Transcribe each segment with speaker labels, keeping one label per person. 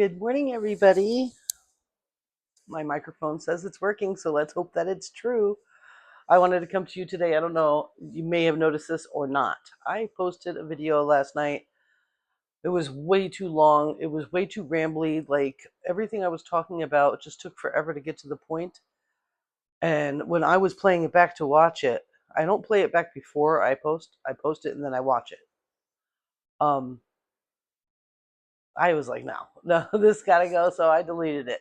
Speaker 1: Good morning, everybody. My microphone says it's working, so let's hope that it's true. I wanted to come to you today. I don't know, you may have noticed this or not. I posted a video last night. It was way too long. It was way too rambly. Like everything I was talking about just took forever to get to the point. And when I was playing it back to watch it, I don't play it back before I post. I post it and then I watch it. Um, I was like, no, this gotta go. So I deleted it.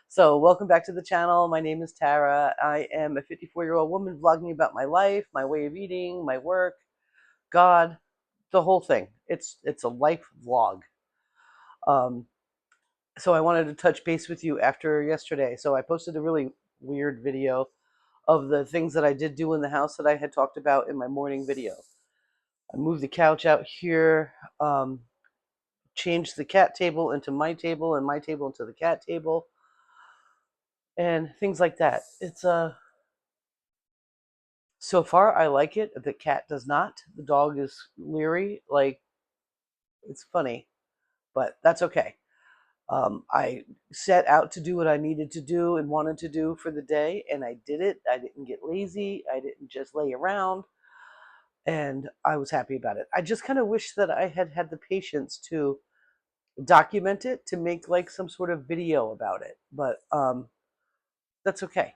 Speaker 1: So, welcome back to the channel. My name is Tara. I am a 54-year-old woman vlogging about my life, my way of eating, my work, God, the whole thing. It's a life vlog. Um, so I wanted to touch base with you after yesterday. So I posted a really weird video of the things that I did do in the house that I had talked about in my morning video. I moved the couch out here, changed the cat table into my table and my table into the cat table, and things like that. So far, I like it. The cat does not. The dog is leery. Like, it's funny, but that's okay. I set out to do what I needed to do and wanted to do for the day, and I did it. I didn't get lazy. I didn't just lay around, and I was happy about it. I just kind of wish that I had had the patience to document it, to make like some sort of video about it, but that's okay.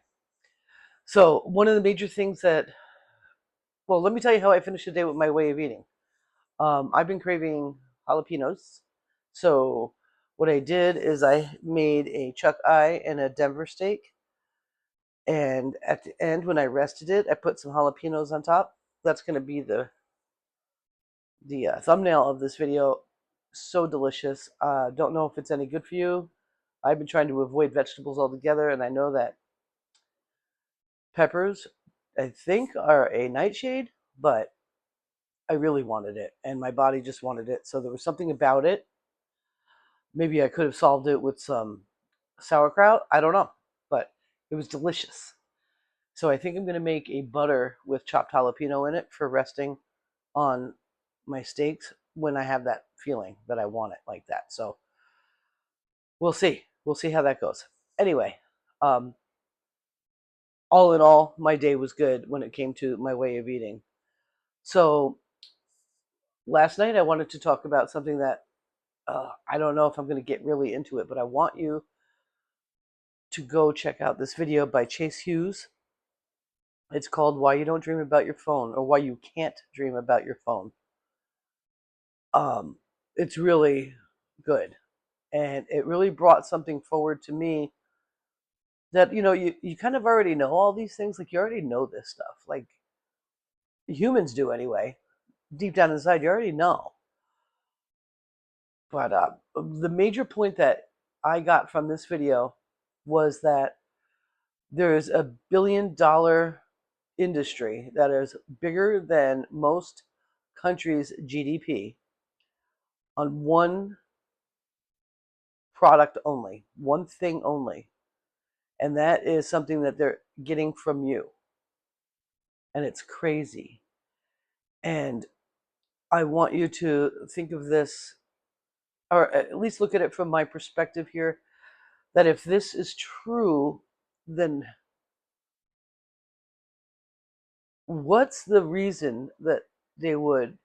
Speaker 1: So, one of the major things well, let me tell you how I finished the day with my way of eating. I've been craving jalapenos. So what I did is I made a chuck eye and a Denver steak. And at the end, when I rested it, I put some jalapenos on top. That's going to be the thumbnail of this video. So delicious. Don't know if it's any good for you. I've been trying to avoid vegetables altogether, and I know that peppers, I think, are a nightshade, but I really wanted it, and my body just wanted it. So there was something about it. Maybe I could have solved it with some sauerkraut. I don't know, but it was delicious. So I think I'm going to make a butter with chopped jalapeno in it for resting on my steaks when I have that feeling that I want it like that. So we'll see. We'll see how that goes. Anyway, um, all in all, my day was good when it came to my way of eating. So last night I wanted to talk about something that I don't know if I'm going to get really into it, but I want you to go check out this video by Chase Hughes. It's called Why You Don't Dream About Your Phone, or Why You Can't Dream About Your Phone. It's really good. And it really brought something forward to me that, you kind of already know all these things. Like, you already know this stuff. Like, humans do anyway. Deep down inside, you already know. But the major point that I got from this video was that there is $1 billion industry that is bigger than most countries' GDP on one product only, one thing only. And that is something that they're getting from you. And it's crazy. And I want you to think of this, or at least look at it from my perspective here, that if this is true, then what's the reason that they would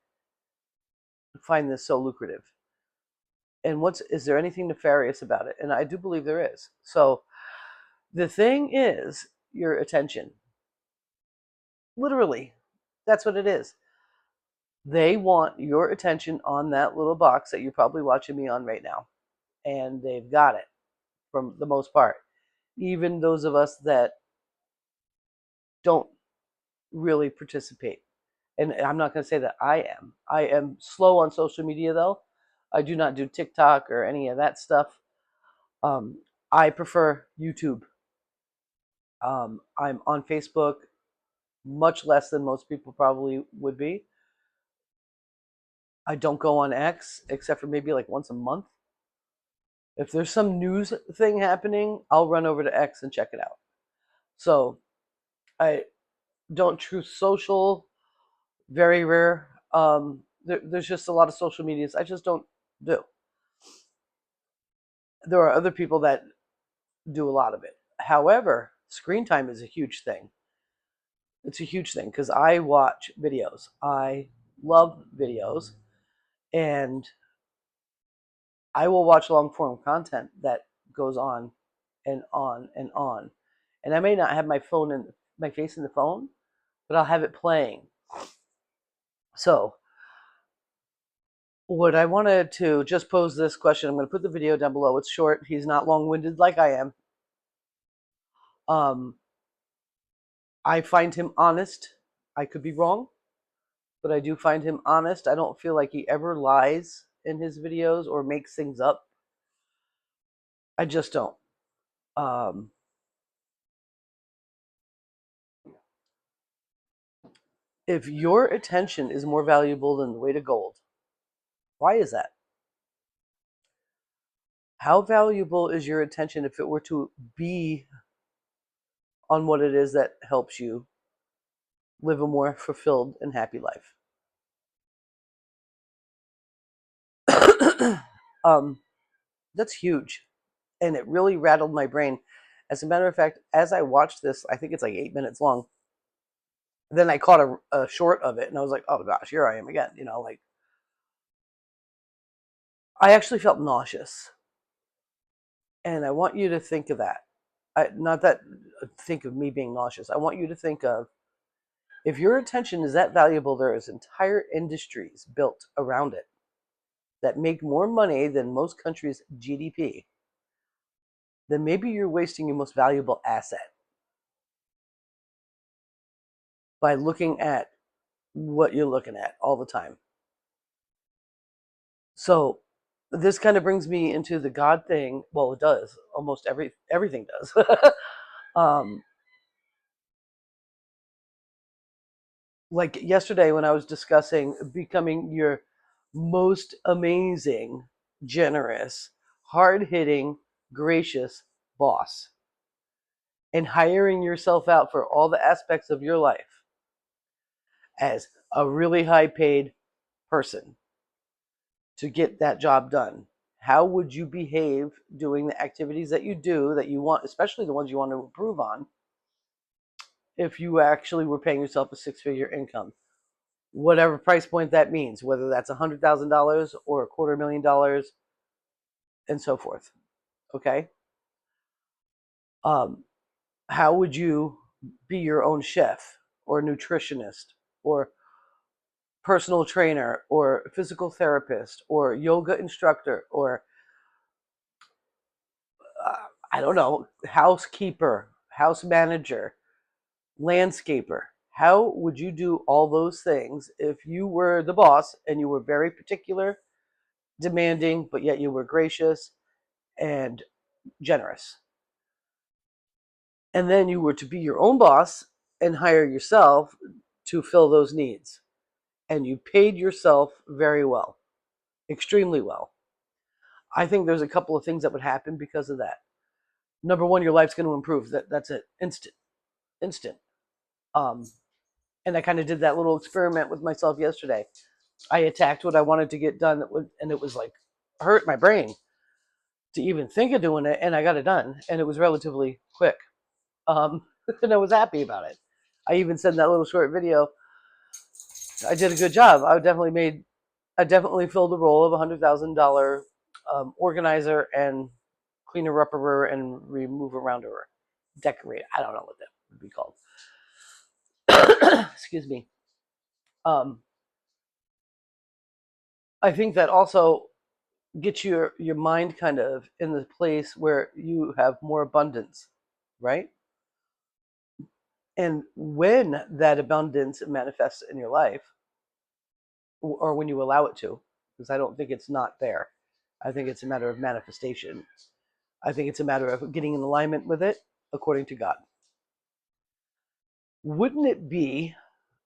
Speaker 1: find this so lucrative? And is there anything nefarious about it? And I do believe there is. So the thing is your attention. Literally, that's what it is. They want your attention on that little box that you're probably watching me on right now. And they've got it for the most part. Even those of us that don't really participate. And I'm not going to say that I am. I am slow on social media, though. I do not do TikTok or any of that stuff. I prefer YouTube. I'm on Facebook much less than most people probably would be. I don't go on X except for maybe like once a month. If there's some news thing happening, I'll run over to X and check it out. So I don't Truth Social, very rare. There's just a lot of social medias I just don't do. There are other people that do a lot of it. However, screen time is a huge thing. It's a huge thing because I watch videos. I love videos, and I will watch long form content that goes on and on and on. And I may not have my face in the phone, but I'll have it playing. So, what I wanted to just pose this question. I'm going to put the video down below. It's short. He's not long-winded like I am. Um, I find him honest. I could be wrong, but I do find him honest. I don't feel like he ever lies in his videos or makes things up. I just don't. Um, if your attention is more valuable than the weight of gold, why is that? How valuable is your attention if it were to be on what it is that helps you live a more fulfilled and happy life? um, that's huge. And it really rattled my brain. As a matter of fact, as I watched this, I think it's like 8 minutes long. Then I caught a short of it, and I was like, "Oh gosh, here I am again." Like I actually felt nauseous, and I want you to think of that. Not that think of me being nauseous. I want you to think of if your attention is that valuable, there is entire industries built around it that make more money than most countries' GDP. Then maybe you're wasting your most valuable asset by looking at what you're looking at all the time. So this kind of brings me into the God thing. Well, it does. Almost everything does. um, like yesterday when I was discussing becoming your most amazing, generous, hard-hitting, gracious boss and hiring yourself out for all the aspects of your life as a really high-paid person to get that job done. How would you behave doing the activities that you do that you want, especially the ones you want to improve on, if you actually were paying yourself a six-figure income? Whatever price point that means, whether that's $100,000 or $250,000 and so forth. Okay. Um, how would you be your own chef or nutritionist or personal trainer or physical therapist or yoga instructor or I don't know, housekeeper, house manager, landscaper? How would you do all those things if you were the boss and you were very particular, demanding, but yet you were gracious and generous? And then you were to be your own boss and hire yourself to fill those needs. And you paid yourself very well, extremely well. I think there's a couple of things that would happen because of that. Number one, your life's going to improve. That's it, instant. Um, and I kind of did that little experiment with myself yesterday. I attacked what I wanted to get done, and it was like hurt my brain to even think of doing it, and I got it done, and it was relatively quick. And I was happy about it. I even said in that little short video, I did a good job. I definitely filled the role of $100,000 organizer and cleaner upper and remove around her, decorate. I don't know what that would be called. Excuse me. Um, I think that also gets your mind kind of in the place where you have more abundance, right? And when that abundance manifests in your life, or when you allow it to, because I don't think it's not there. I think it's a matter of manifestation. I think it's a matter of getting in alignment with it according to God. Wouldn't it be,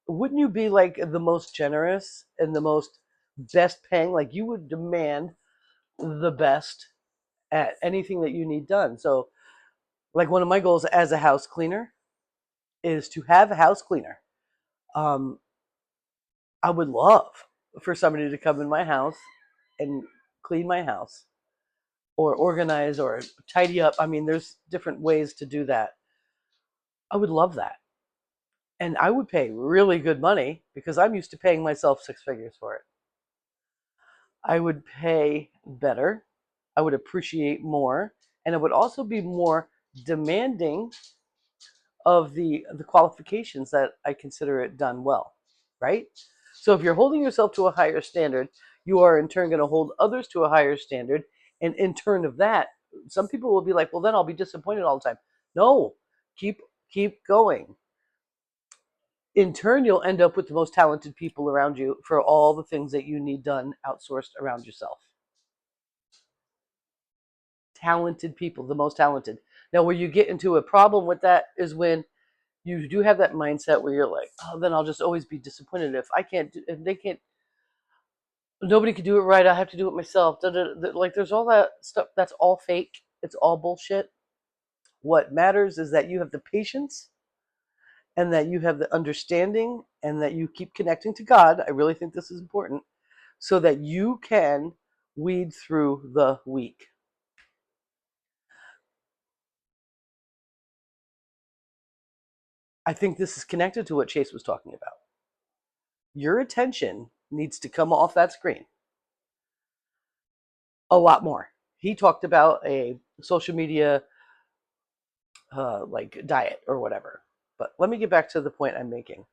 Speaker 1: wouldn't you be like the most generous and the most best paying? Like you would demand the best at anything that you need done. So, like one of my goals as a house cleaner is to have a house cleaner. Um, I would love for somebody to come in my house and clean my house or organize or tidy up. I mean, there's different ways to do that. I would love that. And I would pay really good money because I'm used to paying myself six figures for it. I would pay better. I would appreciate more. And I would also be more demanding of the qualifications that I consider it done well, right? So if you're holding yourself to a higher standard, you are in turn going to hold others to a higher standard, and in turn of that, some people will be like, "Well, then I'll be disappointed all the time." No, keep keep going. In turn, you'll end up with the most talented people around you for all the things that you need done outsourced around yourself. Talented people, the most talented. Now, where you get into a problem with that is when you do have that mindset where you're like, oh, then I'll just always be disappointed if I can't, if they can't, nobody can do it right. I have to do it myself. Da, da, da. Like there's all that stuff. That's all fake. It's all bullshit. What matters is that you have the patience and that you have the understanding and that you keep connecting to God. I really think this is important so that you can weed through the weak. I think this is connected to what Chase was talking about. Your attention needs to come off that screen a lot more. He talked about a social media like diet or whatever. But let me get back to the point I'm making.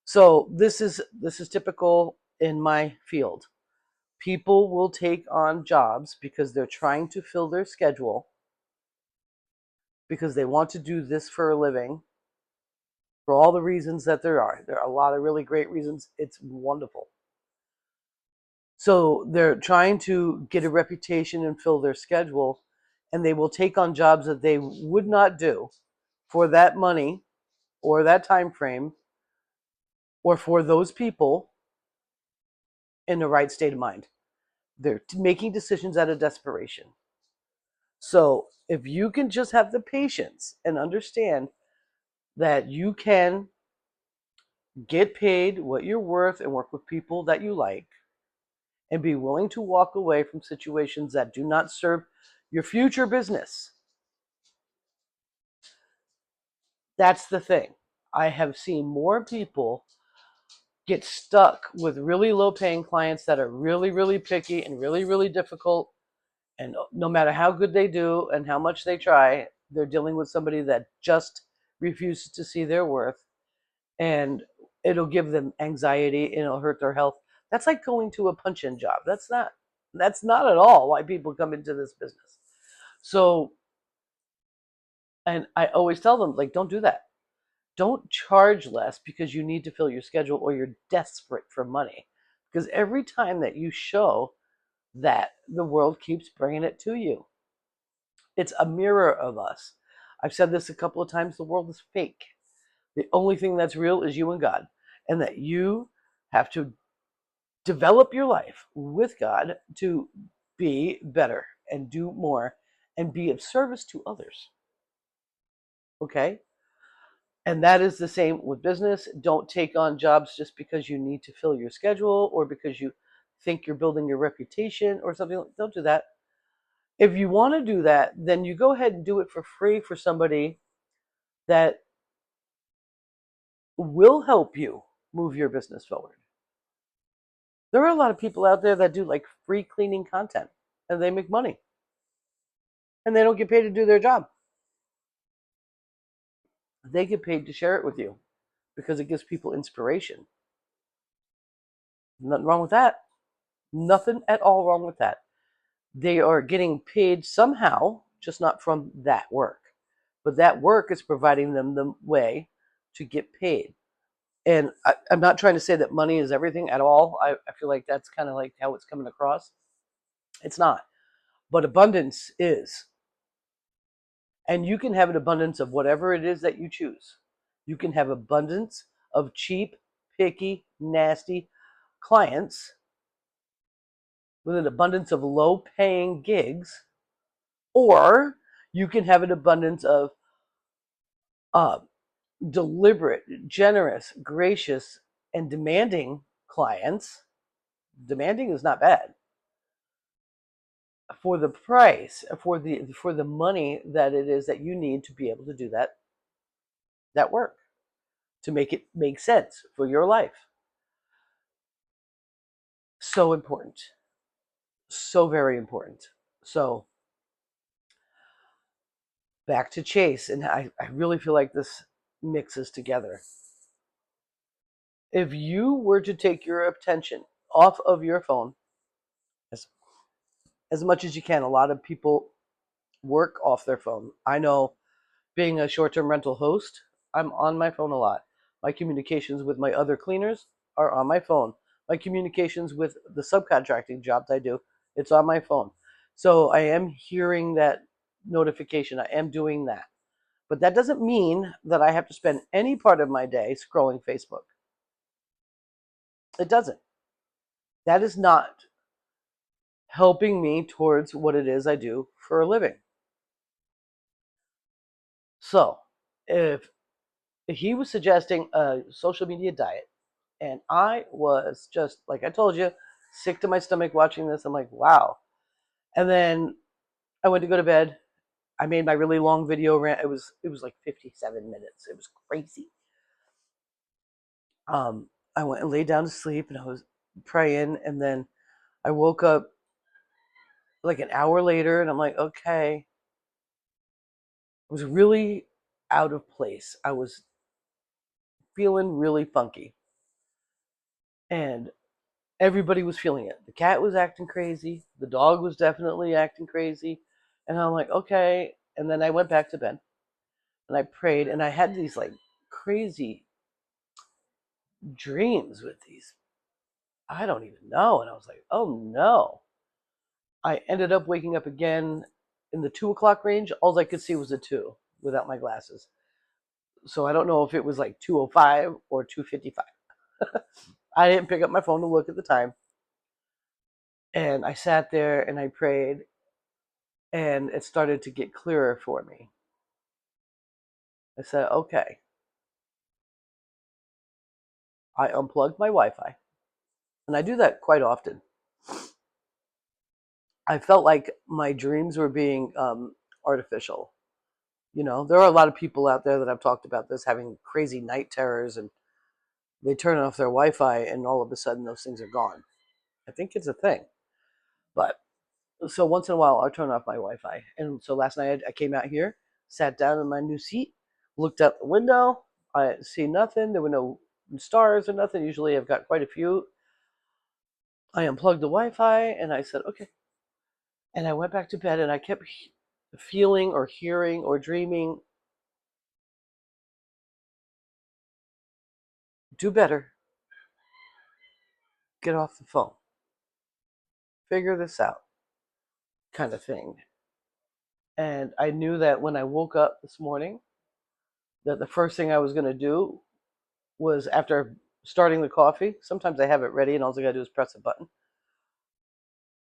Speaker 1: So this is typical in my field. People will take on jobs because they're trying to fill their schedule because they want to do this for a living for all the reasons that there are. There are a lot of really great reasons. It's wonderful. So they're trying to get a reputation and fill their schedule, and they will take on jobs that they would not do for that money or that time frame or for those people in the right state of mind. They're making decisions out of desperation. So if you can just have the patience and understand that you can get paid what you're worth and work with people that you like and be willing to walk away from situations that do not serve your future business. That's the thing. I have seen more people get stuck with really low paying clients that are really, really picky and really, really difficult. And no matter how good they do and how much they try, they're dealing with somebody that just refuses to see their worth. And it'll give them anxiety and it'll hurt their health. That's like going to a punch-in job. That's not at all why people come into this business. So, and I always tell them, like, don't do that. Don't charge less because you need to fill your schedule or you're desperate for money. Because every time that you show that, the world keeps bringing it to you. It's a mirror of us. I've said this a couple of times, the world is fake. The only thing that's real is you and God, and that you have to develop your life with God to be better and do more and be of service to others. Okay? And that is the same with business. Don't take on jobs just because you need to fill your schedule or because you think you're building your reputation or something. Don't do that. If you want to do that, then you go ahead and do it for free for somebody that will help you move your business forward. There are a lot of people out there that do like free cleaning content and they make money and they don't get paid to do their job. They get paid to share it with you because it gives people inspiration. Nothing wrong with that. Nothing at all wrong with that. They are getting paid somehow, just not from that work. But that work is providing them the way to get paid. And I'm not trying to say that money is everything at all. I feel like that's kind of like how it's coming across. It's not. But abundance is. And you can have an abundance of whatever it is that you choose. You can have abundance of cheap, picky, nasty clients with an abundance of low paying gigs, or you can have an abundance of uh, deliberate, generous, gracious, and demanding clients. Demanding is not bad. for the price, for the money that it is that you need to be able to do that work, to make it make sense for your life. So important. So very important. So back to Chase, and I really feel like this mixes together. If you were to take your attention off of your phone as, as much as you can, a lot of people work off their phone. I know, being a short-term rental host, I'm on my phone a lot. My communications with my other cleaners are on my phone. My communications with the subcontracting jobs I do, it's on my phone. So I am hearing that notification. I am doing that. But that doesn't mean that I have to spend any part of my day scrolling Facebook. It doesn't. That is not helping me towards what it is I do for a living. So, if he was suggesting a social media diet, and I was just, like I told you, sick to my stomach watching this. I'm like, wow. And then I went to go to bed. I made my really long video rant. It was like 57 minutes. It was crazy. I went and laid down to sleep, and I was praying, and then I woke up like an hour later, and I'm like, okay. I was really out of place. I was feeling really funky, and everybody was feeling it. The cat was acting crazy. The dog was definitely acting crazy. And I'm like, okay. And then I went back to bed and I prayed, and I had these like crazy dreams with these. I don't even know. And I was like, oh no. I ended up waking up again in the 2 o'clock range. All I could see was a two without my glasses. So I don't know if it was like 2:05 or 2:55. I didn't pick up my phone to look at the time. And I sat there and I prayed, and it started to get clearer for me. I said, okay. I unplugged my Wi-Fi, and I do that quite often. I felt like my dreams were being artificial. There are a lot of people out there that I've talked about this having crazy night terrors, and they turn off their Wi-Fi, and all of a sudden those things are gone. I think it's a thing. But so once in a while, I'll turn off my Wi-Fi. And so last night I came out here, sat down in my new seat, looked out the window. I see nothing. There were no stars or nothing. Usually I've got quite a few. I unplugged the Wi-Fi and I said, okay. And I went back to bed, and I kept feeling or hearing or dreaming, do better, get off the phone, figure this out, kind of thing. And I knew that when I woke up this morning, that the first thing I was going to do was, after starting the coffee, sometimes I have it ready and all I got to do is press a button.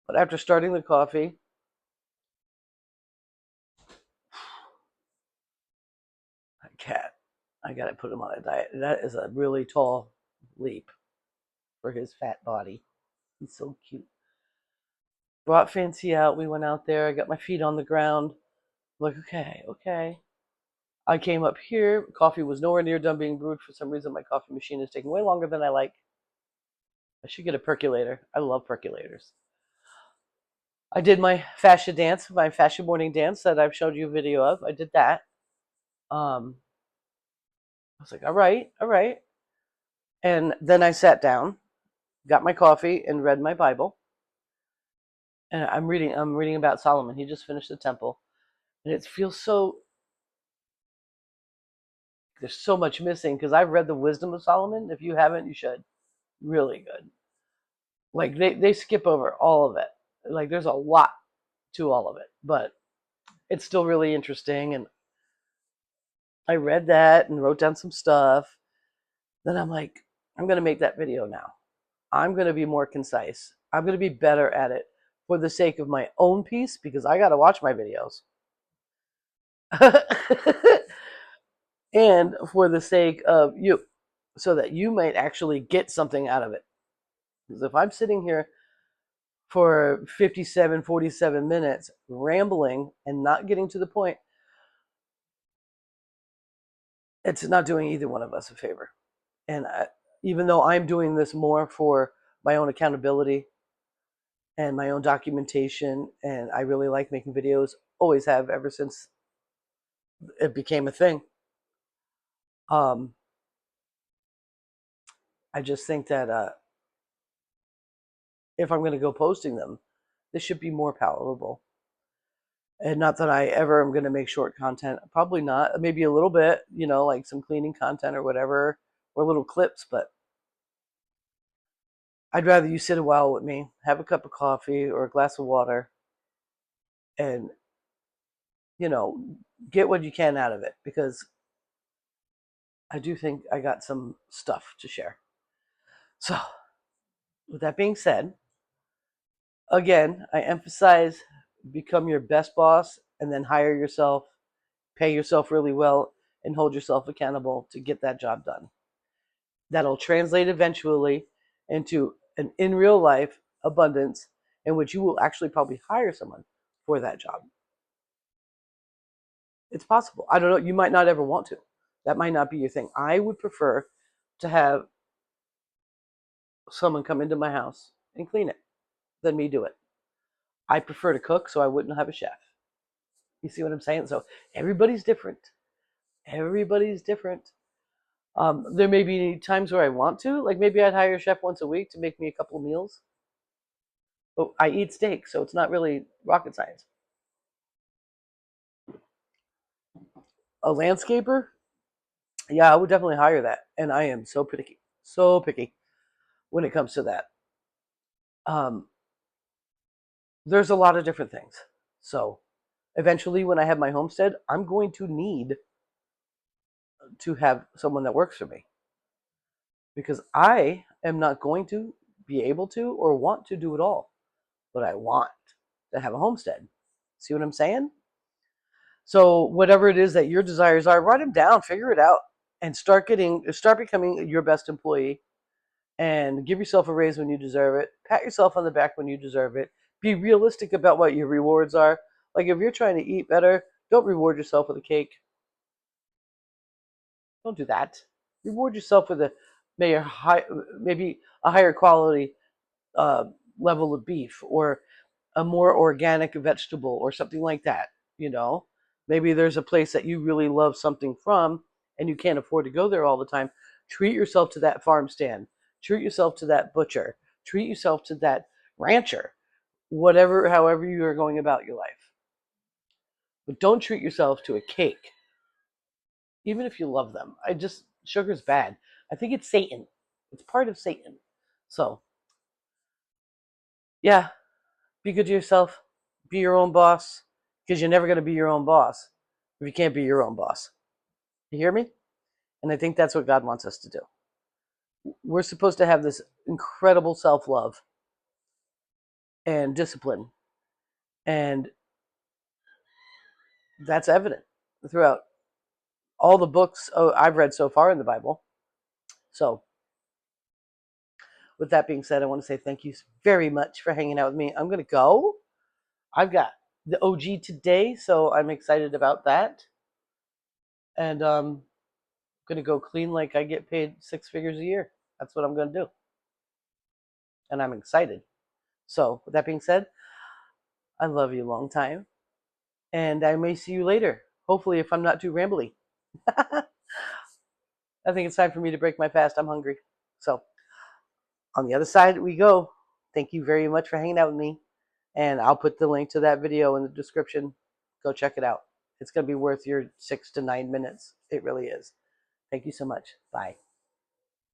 Speaker 1: But after starting the coffee, my cat, I got to put him on a diet. That is a really tall leap for his fat body. He's so cute. Brought Fancy out. We went out there. I got my feet on the ground. I'm like, okay, okay. I came up here. Coffee was nowhere near done being brewed. For some reason, my coffee machine is taking way longer than I like. I should get a percolator. I love percolators. I did my fascia dance, my fascia morning dance that I've showed you a video of. I did that. I was like, all right, all right. And then I sat down, got my coffee, and read my Bible. And I'm reading about Solomon. He just finished the temple. And it feels so, there's so much missing, because I've read the Wisdom of Solomon. If you haven't, you should. Really good. Like they skip over all of it. Like there's a lot to all of it, but it's still really interesting. And I read that and wrote down some stuff. Then I'm like, I'm going to make that video now. I'm going to be more concise. I'm going to be better at it for the sake of my own peace, because I got to watch my videos. And for the sake of you, so that you might actually get something out of it. Because if I'm sitting here for 57, 47 minutes rambling and not getting to the point, it's not doing either one of us a favor. And even though I'm doing this more for my own accountability and my own documentation, and I really like making videos, always have ever since it became a thing. I just think that if I'm going to go posting them, this should be more palatable. And not that I ever am going to make short content. Probably not. Maybe a little bit, like some cleaning content or whatever, or little clips. But I'd rather you sit a while with me, have a cup of coffee or a glass of water, and, get what you can out of it. Because I do think I got some stuff to share. So, with that being said, again, I emphasize become your best boss and then hire yourself, pay yourself really well, and hold yourself accountable to get that job done. That'll translate eventually into an in real life abundance in which you will actually probably hire someone for that job. It's possible. I don't know. You might not ever want to. That might not be your thing. I would prefer to have someone come into my house and clean it than me do it. I prefer to cook, so I wouldn't have a chef. You see what I'm saying? So everybody's different. Everybody's different. There may be times where I want to, like maybe I'd hire a chef once a week to make me a couple of meals. But I eat steak, so it's not really rocket science. A landscaper? Yeah, I would definitely hire that. And I am so picky when it comes to that. Um, there's a lot of different things. So eventually, when I have my homestead, I'm going to need to have someone that works for me because I am not going to be able to or want to do it all, but I want to have a homestead. See what I'm saying? So whatever it is that your desires are, write them down, figure it out, and start becoming your best employee. And give yourself a raise when you deserve it. Pat yourself on the back when you deserve it. Be realistic about what your rewards are. Like if you're trying to eat better, don't reward yourself with a cake. Don't do that. Reward yourself with maybe a higher quality uh, level of beef or a more organic vegetable or something like that. You know, maybe there's a place that you really love something from and you can't afford to go there all the time. Treat yourself to that farm stand. Treat yourself to that butcher. Treat yourself to that rancher. However you are going about your life. But don't treat yourself to a cake, even if you love them. Sugar's bad. I think it's Satan. It's part of Satan. So, yeah, be good to yourself. Be your own boss. Because you're never going to be your own boss if you can't be your own boss. You hear me? And I think that's what God wants us to do. We're supposed to have this incredible self-love and discipline. And that's evident throughout all the books I've read so far in the Bible. So, with that being said, I want to say thank you very much for hanging out with me. I'm going to go. I've got the OG today, so I'm excited about that. And I'm going to go clean like I get paid 6 figures a year. That's what I'm going to do. And I'm excited. So, with that being said, I love you a long time. And I may see you later. Hopefully, if I'm not too rambly. I think it's time for me to break my fast. I'm hungry. So, on the other side we go. Thank you very much for hanging out with me. And I'll put the link to that video in the description. Go check it out. It's going to be worth your 6 to 9 minutes. It really is. Thank you so much. Bye.